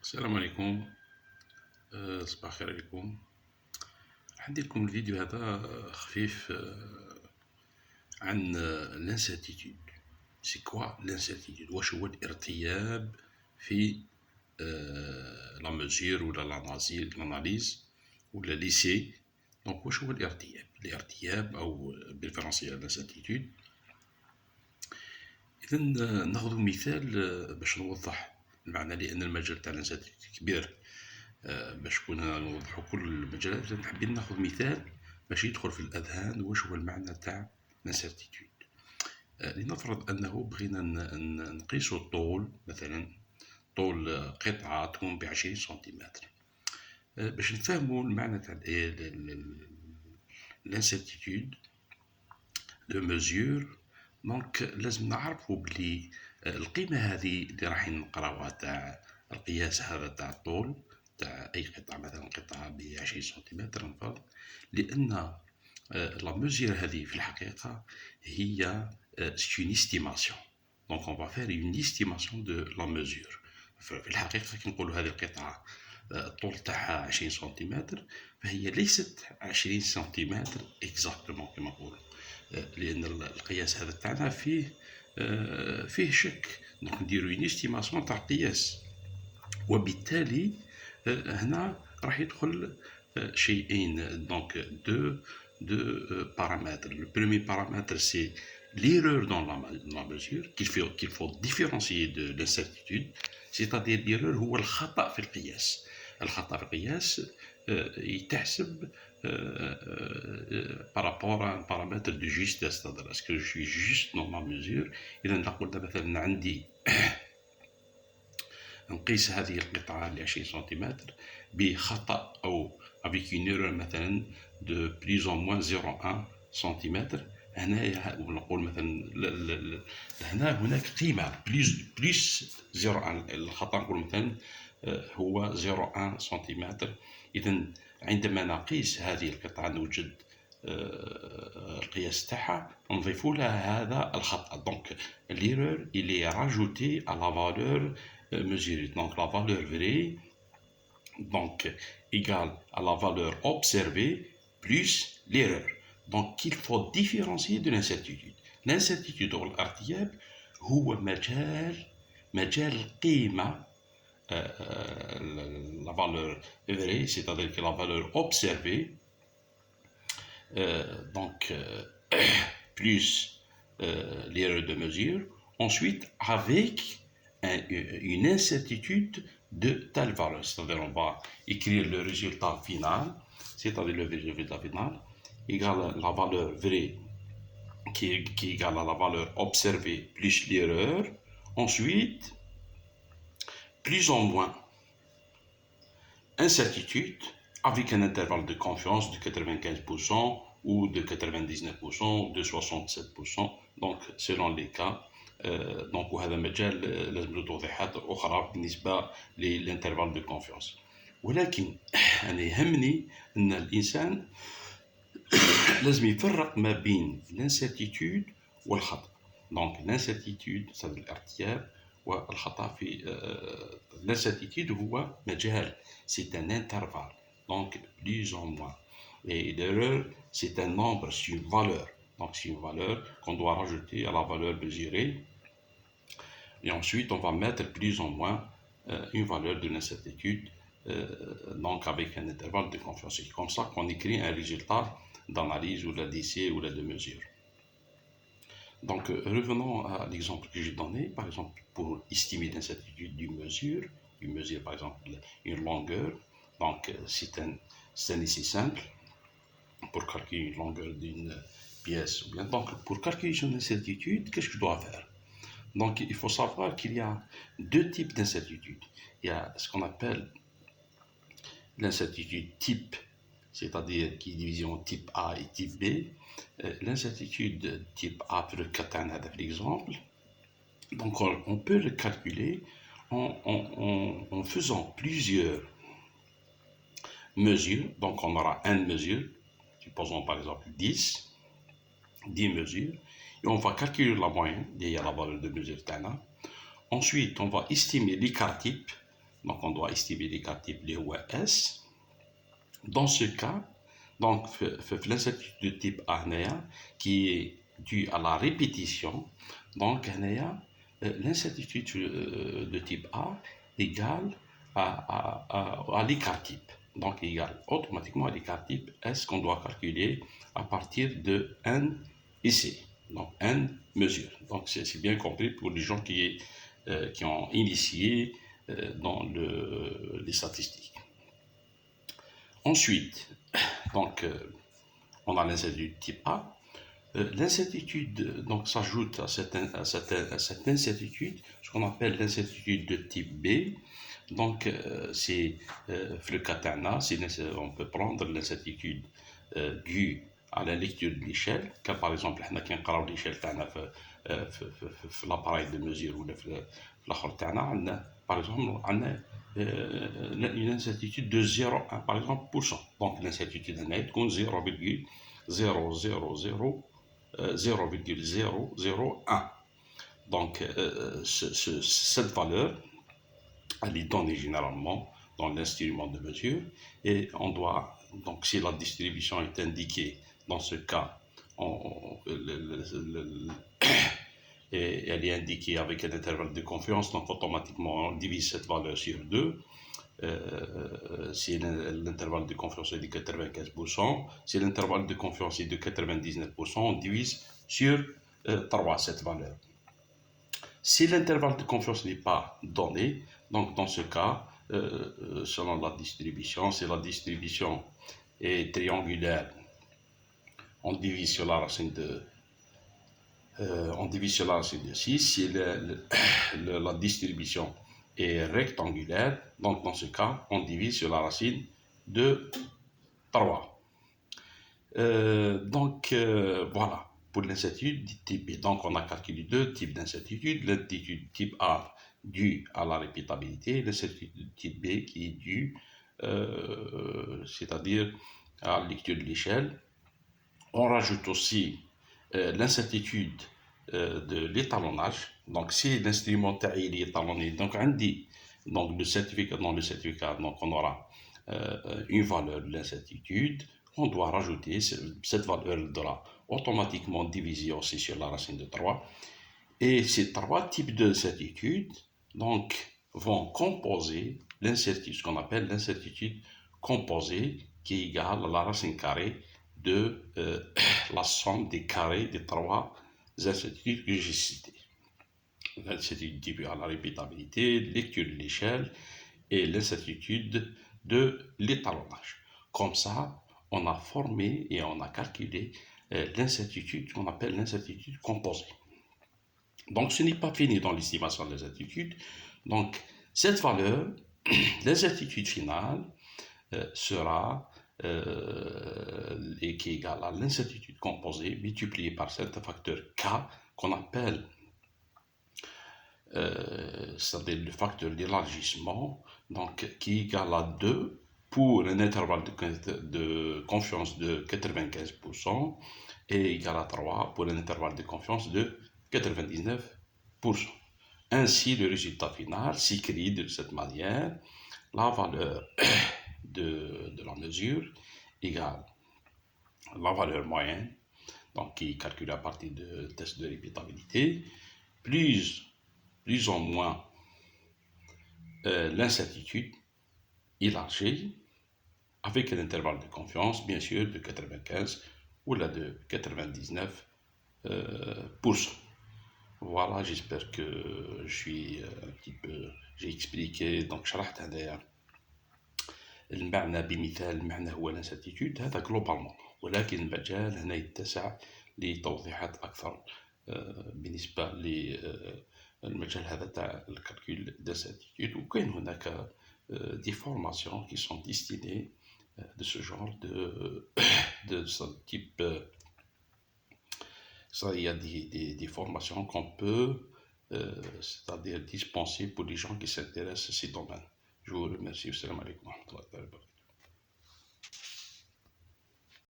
السلام عليكم. صباح الخير عليكم. عندي لكم الفيديو هذا خفيف عن لانساتيتود. سي كوا لانساتيتود؟ واش هو الارتياب في لا ميزور ولا لاناليز ولا ليسي؟ دونك واش هو الارتياب او بالفرنسيه لانساتيتود؟ اذا ناخذ مثال باش نوضح المعنى، لان المجال تاع لانساتيتود كبير. باش كنا نوضحوا كل المجالات، حابين ناخذ مثال باش يدخل في الاذهان واش هو المعنى تاع لانسيرتيتود. لنفرض انه بغينا نقيسوا الطول، مثلا طول قطعه تكون ب20 سنتيمتر. باش نفهموا المعنى تاع لانسيرتيتود دو ميزور، دونك لازم نعرفوا بلي القيمه هذه اللي راح نقراوها تاع القياس هذا تاع الطول تاع اي قطعه، مثلا قطعه ب20 سنتيمتر نفرض، لان لا ميزور هذه في الحقيقه هي سي اون استيماسيون. دونك اون فا فير اون استيماسيون دو لا ميزور. في الحقيقه كي نقولوا هذه القطعه الطول تاعها 20 سنتيمتر، فهي ليست 20 سنتيمتر اكزاكتومون كما نقولوا، لان القياس هذا تاعنا فيه شك. دونك نديرو اون استيماسيون تاع القياس، وبالتالي هنا راح يدخل شيئين. دونك دو paramètres. Le premier paramètre, c'est l'erreur dans la mesure qu'il faut différencier de l'incertitude. C'est-à-dire l'erreur هو الخطأ في القياس. الخطأ في القياس يتحسب par rapport à un paramètre de justesse. C'est-à-dire est-ce que je suis juste dans ma mesure. إذا نقول مثلا عندي نقيس هذه القطعة ل 20 سنتيمتر بخطأ أو avec une erreur مثلا de plus ou moins 0,1 سنتيمتر. هنا نقول مثلا هنا هناك قيمة بلس 0,1، الخطأ نقول مثلا هو 0,1 سنتيمتر. إذا عندما نقيس هذه القطعة نوجد القياس تاعها، نضيف لها هذا الخطأ. دونك l'erreur il est rajouté à la valeur mesurée. Donc la valeur vraie donc égale à la valeur observée plus l'erreur. Donc il faut différencier de l'incertitude. L'incertitude ou الارتياب هو مجال القيمة la valeur vraie, c'est-à-dire que la valeur observée donc plus l'erreur de mesure, ensuite avec une incertitude de telle valeur. C'est-à-dire on va écrire le résultat final, c'est-à-dire le résultat final égale la valeur vraie qui est égale à la valeur observée plus l'erreur, ensuite plus ou moins incertitude avec un intervalle de confiance de 95% ou de 99% ou de 67%. donc selon les cas. دونك وهذا مجال لازم له توضيحات اخرى بالنسبه للانترفال دو كونفيونس. ولكن انا يهمني ان الانسان لازم يفرق ما بين الانسيرتيتود والخطا. دونك الانسيرتيتود هذا الارتياب، والخطا في الانسيرتيتود هو مجال c'est un intervalle, donc plus ou moins. Et l'erreur, c'est un nombre, c'est une valeur. Donc c'est une valeur qu'on doit rajouter à la valeur mesurée. Et ensuite, on va mettre plus ou moins une valeur de l'incertitude, donc avec un intervalle de confiance. C'est comme ça qu'on écrit un résultat d'analyse ou d'essai ou de mesure. Donc revenons à l'exemple que j'ai donné. Par exemple, pour estimer l'incertitude d'une mesure, par exemple une longueur. Donc c'est un essai simple pour calculer une longueur d'une pièce. Donc pour calculer son incertitude, qu'est-ce que je dois faire? Donc il faut savoir qu'il y a deux types d'incertitude. Il y a ce qu'on appelle l'incertitude type, c'est-à-dire qui est divisée en type A et type B. L'incertitude type A, pour le katana l'exemple, donc on peut le calculer en faisant plusieurs mesures. Donc on aura une mesure, supposons par exemple 10 mesures, et on va calculer la moyenne, il y a la valeur de mesure tana. Ensuite on va estimer l'écart type, Donc, on doit estimer les cas types les OS. Dans ce cas, donc, l'incertitude de type A, qui est due à la répétition, donc, l'incertitude de type A égale à l'écart type. Donc, égale automatiquement à l'écart type S qu'on doit calculer à partir de N ici. Donc, N mesures. Donc, c'est bien compris pour les gens qui ont initié dans les statistiques. Ensuite, donc, on a l'incertitude type A. L'incertitude donc s'ajoute à cette incertitude ce qu'on appelle l'incertitude de type B. Donc, c'est le cas TANA, on peut prendre l'incertitude due à la lecture de l'échelle, car par exemple, on a l'échelle TANA l'appareil de mesure ou l'autre TANA, par exemple, on a une incertitude de 0,1 par exemple %. Donc, l'incertitude est 0,001. Donc, cette valeur, elle est donnée généralement dans l'instrument de mesure et on doit, donc si la distribution est indiquée dans ce cas, et elle est indiquée avec un intervalle de confiance, donc automatiquement on divise cette valeur sur 2. Si l'intervalle de confiance est de 95%, si l'intervalle de confiance est de 99%, on divise sur 3 cette valeur. Si l'intervalle de confiance n'est pas donné, donc dans ce cas, selon la distribution, si la distribution est triangulaire, on divise sur la racine de 6. Si la distribution est rectangulaire, donc dans ce cas, on divise sur la racine de 3. Voilà, pour l'incertitude type B. Donc, on a calculé deux types d'incertitude. L'incertitude type A due à la répétabilité, l'incertitude type B qui est due, c'est-à-dire à la lecture de l'échelle. On rajoute aussi l'incertitude de l'étalonnage. Donc, si l'instrument est étalonné, donc le certificat, dans le certificat, donc on aura une valeur de l'incertitude. On doit rajouter cette valeur là automatiquement divisée aussi sur la racine de 3. Et ces trois types d'incertitudes donc vont composer l'incertitude, ce qu'on appelle l'incertitude composée, qui est égale à la racine carrée de la somme des carrés des trois incertitudes que j'ai citées. L'incertitude due à la répétabilité, lecture de l'échelle et l'incertitude de l'étalonnage. Comme ça, on a formé et on a calculé l'incertitude qu'on appelle l'incertitude composée. Donc, ce n'est pas fini dans l'estimation des incertitudes. Donc, cette valeur, l'incertitude finale, sera qui est égale à l'incertitude composée multipliée par cet facteur K qu'on appelle c'est-à-dire le facteur d'élargissement, donc qui est égal à 2 pour un intervalle de confiance de 95% et égal à 3 pour un intervalle de confiance de 99%. Ainsi, le résultat final s'écrit de cette manière: la valeur de la mesure égale la valeur moyenne, donc qui est calculée à partir de test de répétabilité, plus ou moins l'incertitude élargie avec un intervalle de confiance, bien sûr, de 95 ou là de 99%. Voilà, j'espère que je suis un petit peu, j'ai expliqué. Donc شرحت هذايا المعنى بمثال. المعنى هو الانساتيتود هذا جلوبالمون، ولكن المجال هنا يتسع لتوضيحات اكثر بالنسبه للمجال هذا تاع الكالكول دانساتيتود. وكاين هناك des formations qui sont destinées de ce genre de ce type. Ça, il y a des formations qu'on peut c'est-à-dire dispenser pour les gens qui s'intéressent à ces domaines. Je vous remercie. Salam alaikum wa rahmatullahi wa barakatuh.